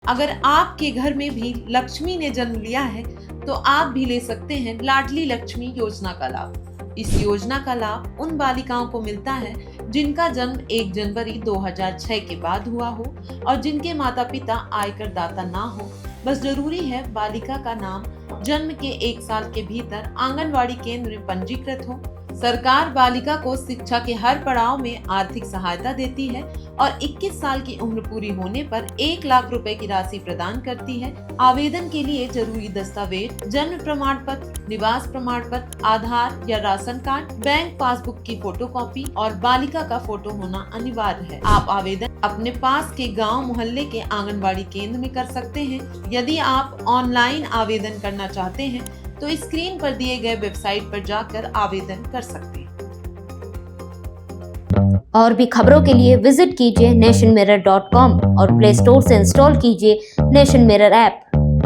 अगर आपके घर में भी लक्ष्मी ने जन्म लिया है तो आप भी ले सकते हैं लाडली लक्ष्मी योजना का लाभ। इस योजना का लाभ उन बालिकाओं को मिलता है जिनका जन्म 1 जनवरी 2006 के बाद हुआ हो और जिनके माता पिता आयकर दाता ना हो। बस जरूरी है बालिका का नाम जन्म के 1 साल के भीतर आंगनवाड़ी केंद्र में पंजीकृत हो। सरकार बालिका को शिक्षा के हर पड़ाव में आर्थिक सहायता देती है और 21 साल की उम्र पूरी होने पर 1 लाख रुपए की राशि प्रदान करती है। आवेदन के लिए जरूरी दस्तावेज जन्म प्रमाण पत्र, निवास प्रमाण पत्र, आधार या राशन कार्ड, बैंक पासबुक की फोटोकॉपी और बालिका का फोटो होना अनिवार्य है। आप आवेदन अपने पास के गांव मोहल्ले के आंगनबाड़ी केंद्र में कर सकते हैं। यदि आप ऑनलाइन आवेदन करना चाहते हैं तो स्क्रीन पर दिए गए वेबसाइट पर जाकर आवेदन कर सकते हैं। और भी खबरों के लिए विजिट कीजिए nationmirror.com और प्ले स्टोर से इंस्टॉल कीजिए नेशन मिरर ऐप।